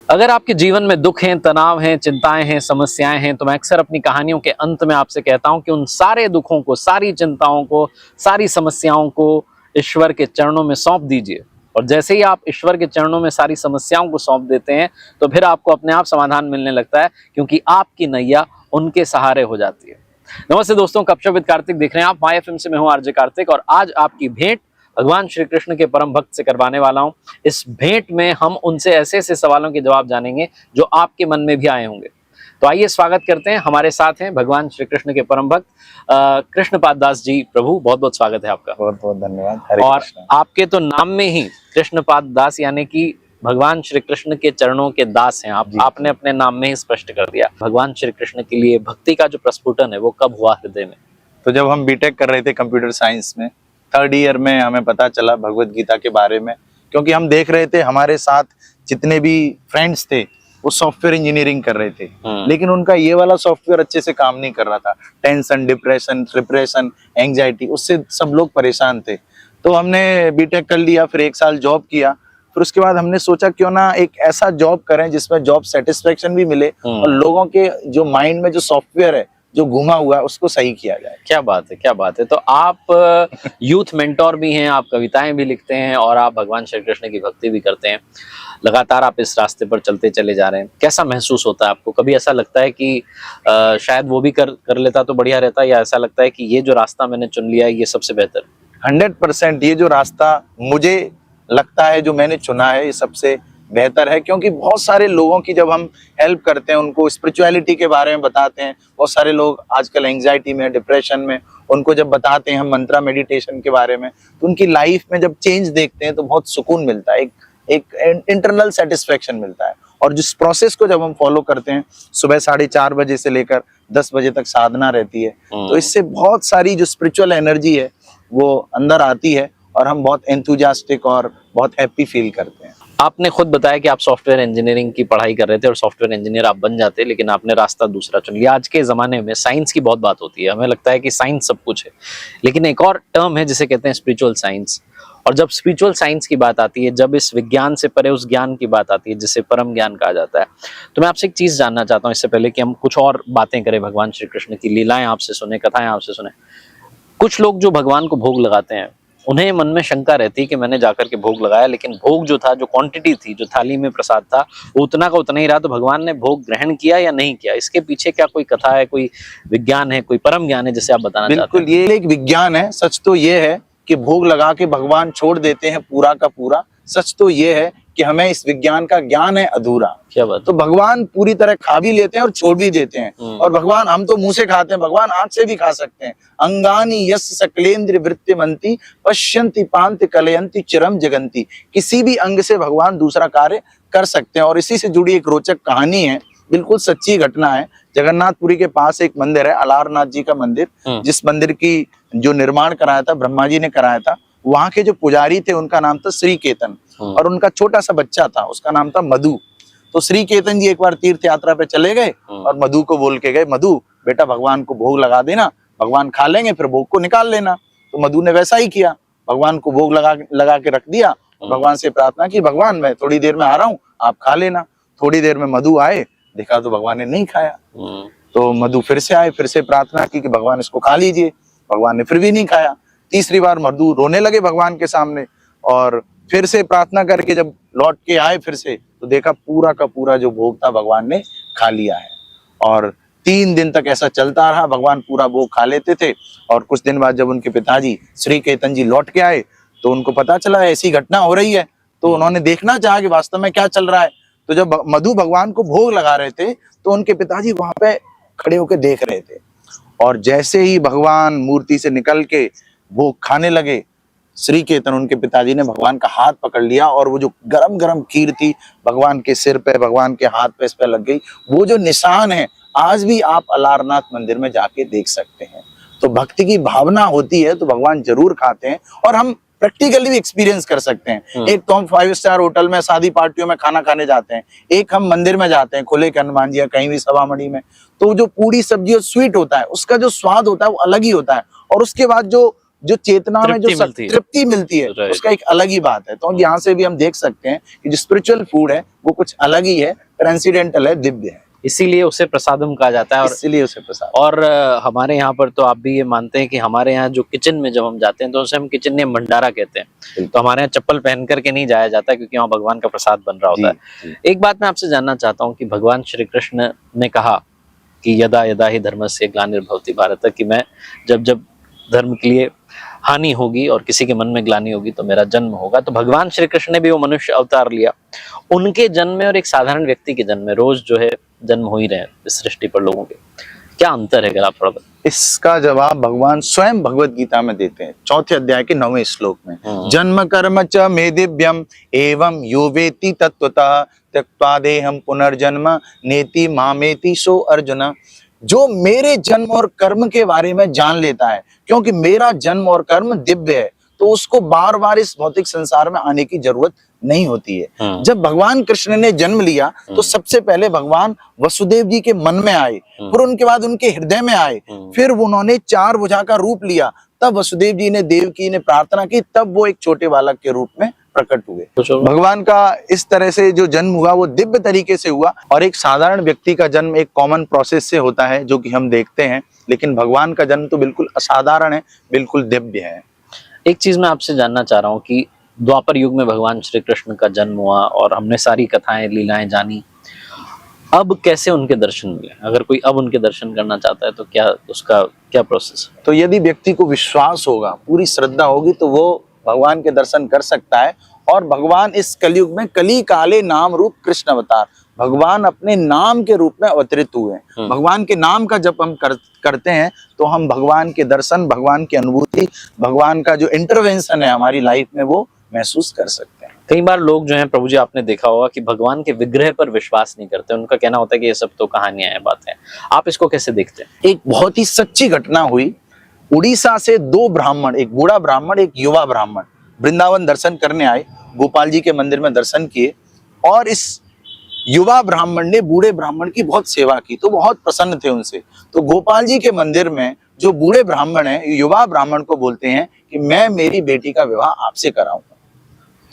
अगर आपके जीवन में दुख हैं, तनाव हैं, चिंताएं हैं, समस्याएं हैं, तो मैं अक्सर अपनी कहानियों के अंत में आपसे कहता हूं कि उन सारे दुखों को, सारी चिंताओं को, सारी समस्याओं को ईश्वर के चरणों में सौंप दीजिए। और जैसे ही आप ईश्वर के चरणों में सारी समस्याओं को सौंप देते हैं, तो फिर आपको अपने आप समाधान मिलने लगता है, क्योंकि आपकी नैया उनके सहारे हो जाती है। नमस्ते दोस्तों, गपशप विद कार्तिक देख रहे हैं आप माय एफएम से। मैं हूं आरजे कार्तिक और आज आपकी भेंट भगवान श्री कृष्ण के परम भक्त से करवाने वाला हूं। इस भेंट में हम उनसे ऐसे ऐसे सवालों के जवाब जानेंगे जो आपके मन में भी आए होंगे। तो आइए स्वागत करते हैं। हमारे साथ हैं भगवान श्री कृष्ण के परम भक्त कृष्णपाद दास जी। प्रभु बहुत बहुत स्वागत है आपका। बहुत बहुत धन्यवाद। और आपके तो नाम में ही कृष्णपाद दास यानी कि भगवान श्री कृष्ण के चरणों के दास हैं आप। आपने अपने नाम में ही स्पष्ट कर दिया। भगवान श्री कृष्ण के लिए भक्ति का जो प्रस्फुटन है वो कब हुआ हृदय में? तो जब हम बीटेक कर रहे थे कंप्यूटर साइंस में, 3rd ईयर में हमें पता चला भगवत गीता के बारे में, क्योंकि हम देख रहे थे हमारे साथ जितने भी फ्रेंड्स थे वो सॉफ्टवेयर इंजीनियरिंग कर रहे थे, लेकिन उनका ये वाला सॉफ्टवेयर अच्छे से काम नहीं कर रहा था। टेंशन, डिप्रेशन, एंग्जाइटी, उससे सब लोग परेशान थे। तो हमने बीटेक कर लिया, फिर 1 साल जॉब किया। फिर उसके बाद हमने सोचा क्यों ना एक ऐसा जॉब करें जिसमें जॉब सेटिस्फेक्शन भी मिले और लोगों के जो माइंड में जो सॉफ्टवेयर है जो घुमा हुआ है उसको सही किया जाए। क्या बात है, क्या बात है। तो आप यूथ मेंटोर भी हैं, आप कविताएं भी लिखते हैं और आप भगवान श्री कृष्ण की भक्ति भी करते हैं। लगातार आप इस रास्ते पर चलते चले जा रहे हैं। कैसा महसूस होता है आपको? कभी ऐसा लगता है कि शायद वो भी कर लेता तो बढ़िया रहता, या ऐसा लगता है कि ये जो रास्ता मैंने चुन लिया है ये सबसे बेहतर? 100% ये जो रास्ता मुझे लगता है जो मैंने चुना है ये सबसे बेहतर है, क्योंकि बहुत सारे लोगों की जब हम हेल्प करते हैं, उनको स्पिरिचुअलिटी के बारे में बताते हैं, बहुत सारे लोग आजकल एंग्जाइटी में, डिप्रेशन में, उनको जब बताते हैं हम मंत्रा मेडिटेशन के बारे में, तो उनकी लाइफ में जब चेंज देखते हैं तो बहुत सुकून मिलता है, एक इंटरनल सेटिस्फेक्शन मिलता है। और जिस प्रोसेस को जब हम फॉलो करते हैं, सुबह 4:30 बजे से लेकर 10 बजे तक साधना रहती है, तो इससे बहुत सारी जो स्पिरिचुअल एनर्जी है वो अंदर आती है और हम बहुत एंथुजियास्टिक और बहुत हैप्पी फील करते हैं। आपने खुद बताया कि आप सॉफ्टवेयर इंजीनियरिंग की पढ़ाई कर रहे थे और सॉफ्टवेयर इंजीनियर आप बन जाते, लेकिन आपने रास्ता दूसरा चुन लिया। आज के ज़माने में साइंस की बहुत बात होती है, हमें लगता है कि साइंस सब कुछ है, लेकिन एक और टर्म है जिसे कहते हैं स्पिरिचुअल साइंस। और जब स्पिरिचुअल साइंस की बात आती है, जब इस विज्ञान से परे उस ज्ञान की बात आती है जिसे परम ज्ञान कहा जाता है, तो मैं आपसे एक चीज़ जानना चाहता हूँ इससे पहले कि हम कुछ और बातें करें। भगवान श्री कृष्ण की लीलाएं आपसे सुने, कथाएं आपसे सुने। कुछ लोग जो भगवान को भोग लगाते हैं उन्हें मन में शंका रहती है कि मैंने जाकर के भोग लगाया, लेकिन भोग जो था, जो क्वांटिटी थी, जो थाली में प्रसाद था, वो उतना का उतना ही रहा। तो भगवान ने भोग ग्रहण किया या नहीं किया? इसके पीछे क्या कोई कथा है, कोई विज्ञान है, कोई परम ज्ञान है जिसे आप बताना चाहते हैं? बिल्कुल, ये एक विज्ञान है। सच तो ये है कि भोग लगा के भगवान छोड़ देते हैं पूरा का पूरा। सच तो ये है कि हमें इस विज्ञान का ज्ञान है अधूरा। क्या बात? तो भगवान पूरी तरह खा भी लेते हैं और छोड़ भी देते हैं। और भगवान, हम तो मुंह से खाते हैं, भगवान आंख से भी खा सकते हैं। अंगानी यस सकलेन्द्र वृत्तिमंती पश्यन्ति पांति कलयन्ति चिरम जगंती। किसी भी अंग से भगवान दूसरा कार्य कर सकते हैं। और इसी से जुड़ी एक रोचक कहानी है, बिल्कुल सच्ची घटना है। जगन्नाथपुरी के पास एक मंदिर है, अलारनाथ जी का मंदिर, जिस मंदिर की जो निर्माण कराया था ब्रह्मा जी ने कराया था। वहां के जो पुजारी थे उनका नाम था श्री केतन, और उनका छोटा सा बच्चा था, उसका नाम था मधु। तो श्री केतन जी एक बार तीर्थ यात्रा पे चले गए और मधु को बोल के गए, मधु बेटा भगवान को भोग लगा देना, भगवान खा लेंगे, फिर भोग को निकाल लेना। तो मधु ने वैसा ही किया, भगवान को भोग लगा के रख दिया। भगवान से प्रार्थना की, भगवान मैं थोड़ी देर में आ रहा हूँ, आप खा लेना। थोड़ी देर में मधु आए, देखा तो भगवान ने नहीं खाया। तो मधु फिर से आए, फिर से प्रार्थना की कि भगवान इसको खा लीजिए। भगवान ने फिर भी नहीं खाया। तीसरी बार मधु रोने लगे भगवान के सामने, और फिर से प्रार्थना करके जब लौट के आए फिर से, तो देखा पूरा का पूरा जो भोग था भगवान ने खा लिया है। और 3 दिन तक ऐसा चलता रहा, भगवान पूरा भोग खा लेते थे। और कुछ दिन बाद जब उनके पिताजी श्री केतन जी लौट के आए तो उनको पता चला ऐसी घटना हो रही है। तो उन्होंने देखना चाहा कि वास्तव में क्या चल रहा है। तो जब मधु भगवान को भोग लगा रहे थे तो उनके पिताजी वहां पे खड़े होकर देख रहे थे, और जैसे ही भगवान मूर्ति से निकल के भोग खाने लगे, श्री केतन उनके पिताजी ने भगवान का हाथ पकड़ लिया, और वो जो गरम गरम खीर थी भगवान के सिर पे, भगवान के हाथ पे, इस पे लग गई। वो जो निशान है आज भी आप अलारनाथ मंदिर में जाके देख सकते हैं। तो भक्ति की भावना होती है तो भगवान जरूर खाते हैं, और हम प्रैक्टिकली भी एक्सपीरियंस कर सकते हैं। एक तो हम 5 स्टार होटल में, शादी पार्टियों में खाना खाने जाते हैं, एक हम मंदिर में जाते हैं, खुले के हनुमान जी या कहीं भी सभा मणि में, तो जो पूरी सब्जी और स्वीट होता है उसका जो स्वाद होता है वो अलग ही होता है। और उसके बाद जो जो चेतना में जो तृप्ति मिलती है। तृप्ति मिलती है Right. उसका एक अलग ही बात है। तो यहाँ से भी हम देख सकते हैं कि जो स्पिरिचुअल फूड है वो कुछ अलग ही है, ट्रांसेंडेंटल है, दिव्य है, इसीलिए उसे प्रसादम कहा जाता है। और इसलिए उसे प्रसाद। और हमारे यहाँ पर तो आप भी ये मानते हैं कि हमारे यहाँ जो किचन में जब हम जाते हैं तो उसे हम किचन में भंडारा कहते हैं। तो हमारे यहाँ चप्पल पहन करके नहीं जाया जाता क्योंकि वहाँ भगवान का प्रसाद बन रहा होता है। एक बात मैं आपसे जानना चाहता हूँ कि भगवान श्री कृष्ण ने कहा कि यदा यदा ही धर्मस्य ग्लानिर्भवति भारत, कि मैं जब जब धर्म के लिए हानि होगी और किसी के मन में ग्लानि होगी तो मेरा जन्म होगा। तो भगवान श्री कृष्ण ने भी वो मनुष्य अवतार लिया। उनके जन्म में और एक साधारण व्यक्ति के जन्म में रोज जो है जन्म हो ही रहे हैं इस सृष्टि पर लोगों के, क्या अंतर है अगर आप थोड़ा बताएं? इसका जवाब भगवान स्वयं भगवत गीता में देते हैं, 4थे अध्याय के 9वें श्लोक में। जन्म कर्म च मे दिव्यम एवं यो वेति तत्वतः त्यक्त्वा देहम पुनर्जन्म नेति मामेति सो अर्जुन। जो मेरे जन्म और कर्म के बारे में जान लेता है, क्योंकि मेरा जन्म और कर्म दिव्य है, तो उसको बार बार इस भौतिक संसार में आने की जरूरत नहीं होती है। जब भगवान कृष्ण ने जन्म लिया तो सबसे पहले भगवान वसुदेव जी के मन में आए, फिर उनके बाद उनके हृदय में आए, फिर उन्होंने 4 भुजा का रूप लिया। तब वसुदेव जी ने देवकी ने प्रार्थना की, तब वो एक छोटे बालक के रूप में प्रकट हुए। भगवान का इस तरह से जो जन्म हुआ वो दिव्य तरीके से हुआ, और एक साधारण व्यक्ति का जन्म एक कॉमन प्रोसेस से होता है जो कि हम देखते हैं, लेकिन भगवान का जन्म तो बिल्कुल असाधारण है, बिल्कुल दिव्य है। एक चीज मैं आपसे जानना चाह रहा हूँ कि द्वापर युग में भगवान श्री कृष्ण का जन्म हुआ और हमने सारी कथाएं लीलाएं जानी, अब कैसे उनके दर्शन मिले? अगर कोई अब उनके दर्शन करना चाहता है तो क्या उसका क्या प्रोसेस है? तो यदि व्यक्ति को विश्वास होगा, पूरी श्रद्धा होगी, तो वो भगवान के दर्शन कर सकता है। और भगवान इस कलयुग में कली काले नाम रूप कृष्ण अवतार, भगवान अपने नाम के रूप में अवतरित हुए हैं। भगवान के नाम का जब हम करते हैं तो हम भगवान के दर्शन, भगवान की अनुभूति, भगवान का जो इंटरवेंशन है हमारी लाइफ में वो महसूस कर सकते हैं। कई बार लोग जो हैं प्रभु जी, आपने देखा होगा कि भगवान के विग्रह पर विश्वास नहीं करते। उनका कहना होता है कि ये सब तो कहानियां हैं, बातें हैं। आप इसको कैसे देखते हैं? एक बहुत ही सच्ची घटना हुई। उड़ीसा से 2 ब्राह्मण, एक बूढ़ा ब्राह्मण, एक युवा ब्राह्मण, वृंदावन दर्शन करने आए। गोपाल जी के मंदिर में दर्शन किए और इस युवा ब्राह्मण ने बूढ़े ब्राह्मण की बहुत सेवा की, तो बहुत प्रसन्न थे उनसे। तो गोपाल जी के मंदिर में जो बूढ़े ब्राह्मण हैं, युवा ब्राह्मण को बोलते हैं कि मैं मेरी बेटी का विवाह आपसे कराऊंगा।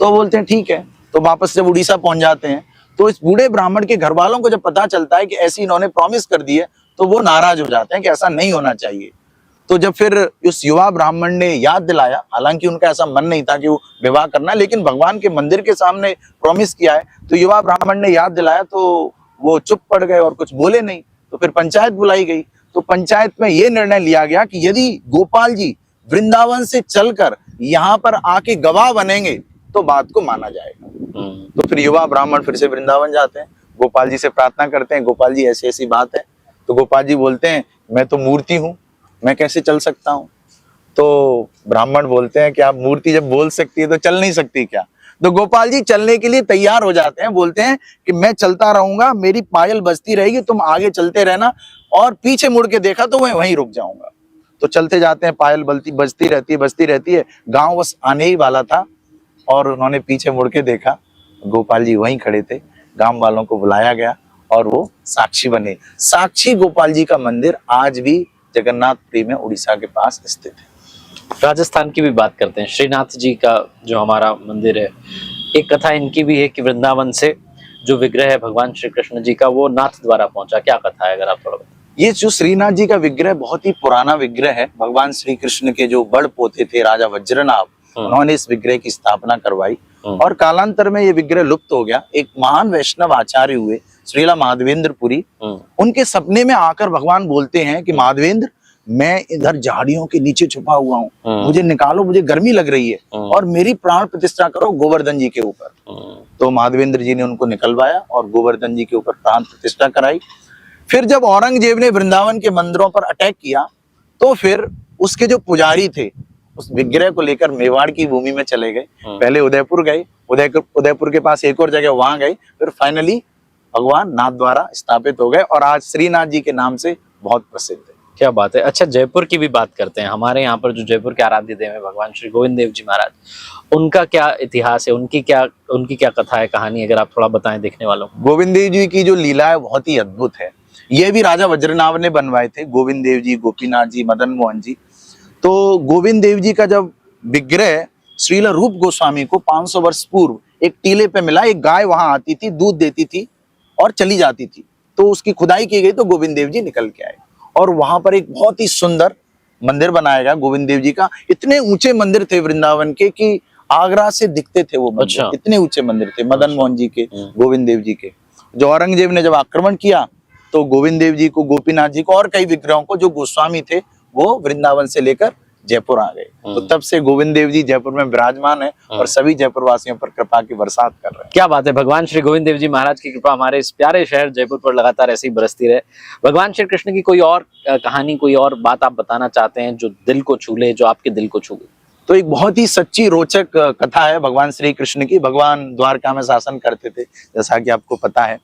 तो बोलते हैं ठीक है। तो वापस जब उड़ीसा पहुंच जाते हैं तो इस बूढ़े ब्राह्मण के घर वालों को जब पता चलता है कि ऐसी इन्होंने प्रॉमिस कर दी है, तो वो नाराज हो जाते हैं कि ऐसा नहीं होना चाहिए। तो जब फिर उस युवा ब्राह्मण ने याद दिलाया, हालांकि उनका ऐसा मन नहीं था कि वो विवाह करना, लेकिन भगवान के मंदिर के सामने प्रॉमिस किया है, तो युवा ब्राह्मण ने याद दिलाया, तो वो चुप पड़ गए और कुछ बोले नहीं। तो फिर पंचायत बुलाई गई। तो पंचायत में ये निर्णय लिया गया कि यदि गोपाल जी वृंदावन से चलकर यहाँ पर आके गवाह बनेंगे तो बात को माना जाएगा। तो फिर युवा ब्राह्मण फिर से वृंदावन जाते हैं, गोपाल जी से प्रार्थना करते हैं, गोपाल जी ऐसी ऐसी बात है। तो गोपाल जी बोलते हैं मैं तो मूर्ति हूँ, मैं कैसे चल सकता हूँ? तो ब्राह्मण बोलते हैं कि आप मूर्ति जब बोल सकती है तो चल नहीं सकती क्या? तो गोपाल जी चलने के लिए तैयार हो जाते हैं, बोलते हैं कि मैं चलता रहूंगा, मेरी पायल बजती रहेगी, तुम आगे चलते रहना, और पीछे मुड़ के देखा तो मैं वहीं रुक जाऊंगा। तो चलते जाते हैं, पायल बजती रहती है। गांव बस आने ही वाला था और उन्होंने पीछे मुड़ के देखा, गोपाल जी वहीं खड़े थे। गांव वालों को बुलाया गया और वो साक्षी बने। साक्षी गोपाल जी का मंदिर आज भी जगन्नाथपुरी में उड़ीसा के पास स्थित है। राजस्थान की भी बात करते हैं, श्रीनाथ जी का जो हमारा मंदिर है, एक कथा इनकी भी है कि वृंदावन से जो विग्रह है भगवान श्री कृष्ण जी का वो नाथ द्वारा पहुंचा। क्या कथा है अगर आप थोड़ा बताएं? ये जो श्रीनाथ जी का विग्रह बहुत ही पुराना विग्रह है। भगवान श्री कृष्ण के जो बड़ पोते थे राजा वज्रनाभ, उन्होंने इस विग्रह की स्थापना करवाई और कालांतर में ये विग्रह लुप्त हो गया। एक महान वैष्णव आचार्य हुए श्रीला माधवेंद्रपुरी, उनके सपने में आकर भगवान बोलते हैं कि माधवेंद्र, मैं इधर झाड़ियों के नीचे छुपा हुआ हूँ, मुझे निकालो, मुझे गर्मी लग रही है और मेरी प्राण प्रतिष्ठा करो गोवर्धन जी के ऊपर। तो माधवेंद्र जी ने उनको निकलवाया और गोवर्धन जी के ऊपर प्राण प्रतिष्ठा कराई। फिर जब औरंगजेब ने वृंदावन के मंदिरों पर अटैक किया तो फिर उसके जो पुजारी थे उस विग्रह को लेकर मेवाड़ की भूमि में चले गए। पहले उदयपुर गए, उदयपुर के पास एक और जगह वहां गए, फिर फाइनली भगवान नाथ द्वारा स्थापित हो गए और आज श्रीनाथ जी के नाम से बहुत प्रसिद्ध है। क्या बात है। अच्छा, जयपुर की भी बात करते हैं। हमारे यहाँ पर जो जयपुर के आराध्य देव है भगवान श्री गोविंद देव जी महाराज, उनका क्या इतिहास है, उनकी क्या कथा है, कहानी, अगर आप थोड़ा बताएं देखने वालों को। गोविंद देव जी की जो लीला है बहुत ही अद्भुत है। ये भी राजा वज्रनाभ ने बनवाए थे, गोविंद देव जी, गोपीनाथ जी, मदन मोहन जी। तो गोविंद देव जी का जब विग्रह श्रील रूप गोस्वामी को 500 वर्ष पूर्व एक टीले पे मिला, एक गाय वहां आती थी, दूध देती थी और चली जाती थी, तो उसकी खुदाई की गई तो गोविंद देव जी निकल के आए और वहां पर एक बहुत ही सुंदर मंदिर बनाया गया गोविंद देव जी का। इतने ऊंचे मंदिर थे वृंदावन के कि आगरा से दिखते थे वो मंदिर। अच्छा। इतने ऊंचे मंदिर थे मदन मोहन जी के, गोविंद देव जी के। जो औरंगजेब ने जब आक्रमण किया तो गोविंद देव जी को, गोपीनाथ जी को और कई विग्रहों को जो गोस्वामी थे वो वृंदावन से लेकर जयपुर आ गए। तो तब से गोविंद देव जी जयपुर में विराजमान है और सभी जयपुर वासियों पर कृपा की बरसात कर रहे हैं। क्या बात है। भगवान श्री गोविंद देव जी महाराज की कृपा हमारे इस प्यारे शहर जयपुर पर लगातार ऐसे ही बरसती रहे। भगवान श्री कृष्ण की कोई और कहानी, कोई और बात आप बताना चाहते हैं जो दिल को छू ले, जो आपके दिल को छू गई? तो एक बहुत ही सच्ची रोचक कथा है भगवान श्री कृष्ण की। भगवान द्वारका में शासन करते थे जैसा कि आपको पता है।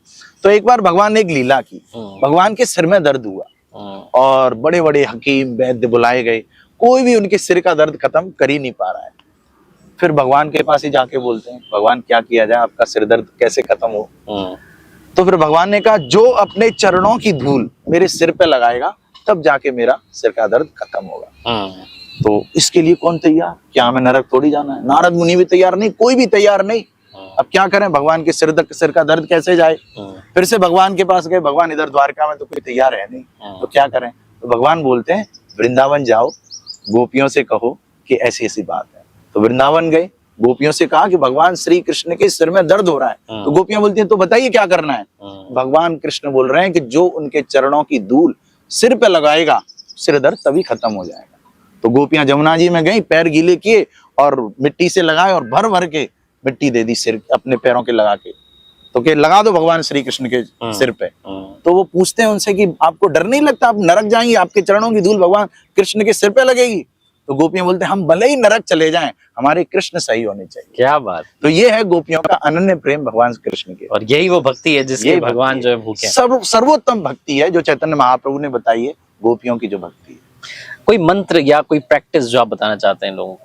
तो एक बार भगवान ने एक लीला की। भगवान के सिर में दर्द हुआ और बड़े बड़े हकीम वैद्य बुलाए गए, कोई भी उनके सिर का दर्द खत्म कर ही नहीं पा रहा है। फिर भगवान के पास ही जाके बोलते हैं, भगवान क्या किया जाए, आपका सिर दर्द कैसे खत्म हो? तो फिर भगवान ने कहा, जो अपने चरणों की धूल मेरे सिर पे लगाएगा तब जाके मेरा सिर का दर्द खत्म होगा। तो इसके लिए कौन तैयार? क्या हमें नरक थोड़ी जाना है? नारद मुनि भी तैयार नहीं, कोई भी तैयार नहीं। अब क्या करें, भगवान के सिर का दर्द कैसे जाए? फिर से भगवान के पास गए, भगवान इधर द्वारका में तो कोई तैयार है नहीं, तो क्या करें? तो भगवान बोलते हैं, वृंदावन जाओ, गोपियों से कहो कि ऐसी ऐसी बात है। तो वृंदावन गए, गोपियों से कहा कि भगवान श्री कृष्ण के सिर में दर्द हो रहा है। तो गोपियां बोलती हैं, तो बताइए क्या करना है? भगवान कृष्ण बोल रहे हैं कि जो उनके चरणों की धूल सिर पे लगाएगा सिर दर्द तभी खत्म हो जाएगा। तो गोपियां जमुना जी में गई, पैर गीले किए और मिट्टी से लगाए और भर भर के मिट्टी दे दी सिर अपने पैरों के लगा के। तो के लगा दो भगवान श्री कृष्ण के सिर पे। तो वो पूछते हैं उनसे कि आपको डर नहीं लगता, आप नरक जाएंगे, आपके चरणों की धूल भगवान कृष्ण के सिर पे लगेगी? तो गोपियां बोलते हैं, हम भले ही नरक चले जाएं, हमारे कृष्ण सही होने चाहिए। क्या बात। तो ये है गोपियों का अनन्य प्रेम भगवान कृष्ण के, और यही वो भक्ति है जिसके भगवान जो है भूखे हैं। सर्वोत्तम भक्ति है जो चैतन्य महाप्रभु ने बताई है, गोपियों की जो भक्ति है। कोई मंत्र या कोई प्रैक्टिस जो आप बताना चाहते हैं लोगों को?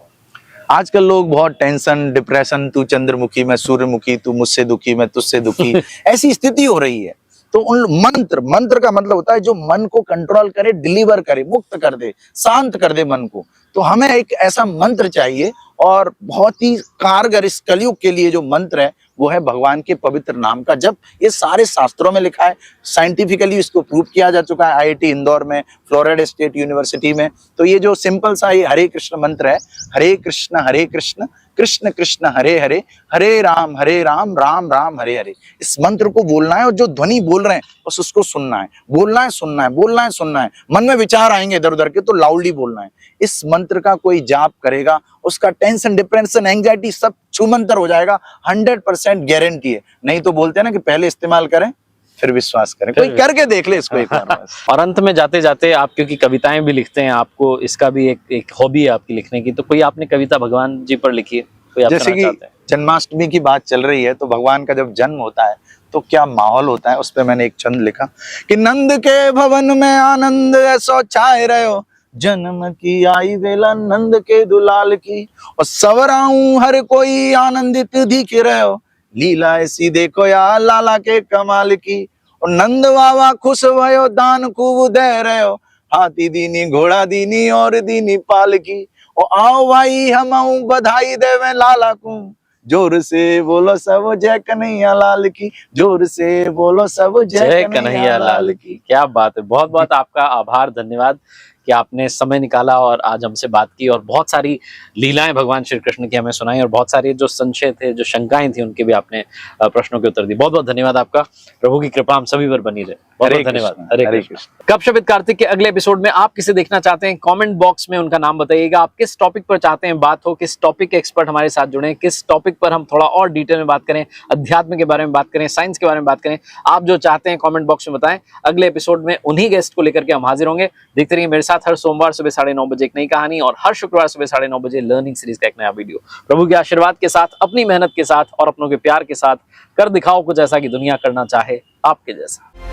आजकल लोग बहुत टेंशन, डिप्रेशन, तू चंद्रमुखी, मैं सूर्यमुखी, तू मुझसे दुखी, मैं तुझसे दुखी, ऐसी स्थिति हो रही है। तो उन मंत्र का मतलब होता है जो मन को कंट्रोल करे, डिलीवर करे, मुक्त कर दे, शांत कर दे मन को। तो हमें एक ऐसा मंत्र चाहिए और बहुत ही कारगर इस कलयुग के लिए जो मंत्र है वो है भगवान के पवित्र नाम का जप। ये सारे शास्त्रों में लिखा है, साइंटिफिकली इसको प्रूव किया जा चुका है आईआईटी इंदौर में, फ्लोरिडा स्टेट यूनिवर्सिटी में। तो ये जो सिंपल सा ये हरे कृष्ण मंत्र है, हरे कृष्ण कृष्ण कृष्ण हरे हरे, हरे राम राम राम हरे हरे, इस मंत्र को बोलना है और जो ध्वनि बोल रहे हैं बस उसको सुनना है, बोलना है सुनना है, बोलना है सुनना है। मन में विचार आएंगे इधर उधर के तो लाउडली बोलना है। इस मंत्र का कोई जाप करेगा उसका टेंशन, डिप्रेशन, एंग्जाइटी सब छूमंतर हो जाएगा, 100% गारंटी है। नहीं तो बोलते हैं ना कि पहले इस्तेमाल करें फिर विश्वास करें, कोई करके देख ले इसको एक बार। और अंत में जाते जाते आप क्योंकि कविताएं भी लिखते हैं, आपको इसका भी एक हॉबी है आपकी लिखने की, तो कोई आपने कविता भगवान जी पर लिखी है कोई आप जैसे कि जन्माष्टमी की बात चल रही है तो भगवान का जब जन्म होता है तो क्या माहौल होता है, उस पर मैंने एक छंद लिखा कि नंद के भवन में आनंद ऐसो छाए रहो, जन्म की आई वेला नंद के दुलाल की, और सवराऊं हर कोई आनंदित दिख रहो, लीला ऐसी देखो या लाला के कमाल की, और नंद बाबा खुश भयो दान खूब दे रहो, हाथी दीनी घोड़ा दीनी और दीनी पाल की, और आओ भाई हम बधाई देवे लाला को, जोर से बोलो सब जय कन्हैया लाल की, जोर से बोलो सब जय कन्हैया लाल की। क्या बात है, बहुत बहुत आपका आभार, धन्यवाद कि आपने समय निकाला और आज हमसे बात की और बहुत सारी लीलाएं भगवान श्री कृष्ण की हमें सुनाई और बहुत सारे जो संशय थे, जो शंकाएं थी, उनके भी आपने प्रश्नों के उत्तर दिए। बहुत बहुत धन्यवाद आपका, प्रभु की कृपा हम सभी पर बनी रहे। बहुत बहुत धन्यवाद। हरे कृष्ण। गपशप विद कार्तिक के अगले एपिसोड में आप किसे देखना चाहते हैं, कमेंट बॉक्स में उनका नाम बताइएगा। आप किस टॉपिक पर चाहते हैं बात हो, किस टॉपिक के एक्सपर्ट हमारे साथ जुड़े, किस टॉपिक पर हम थोड़ा और डिटेल में बात करें, अध्यात्म के बारे में बात करें, साइंस के बारे में बात करें, आप जो चाहते हैं कमेंट बॉक्स में बताएं। अगले एपिसोड में उन्हीं गेस्ट को लेकर के हम हाजिर होंगे। देखते रहिए मेरे साथ हर सोमवार सुबह 9:30 बजे एक नई कहानी और हर शुक्रवार सुबह 9:30 बजे लर्निंग सीरीज का एक नया वीडियो। प्रभु के आशीर्वाद के साथ, अपनी मेहनत के साथ और अपनों के प्यार के साथ कर दिखाओ कुछ ऐसा कि दुनिया करना चाहे आपके जैसा।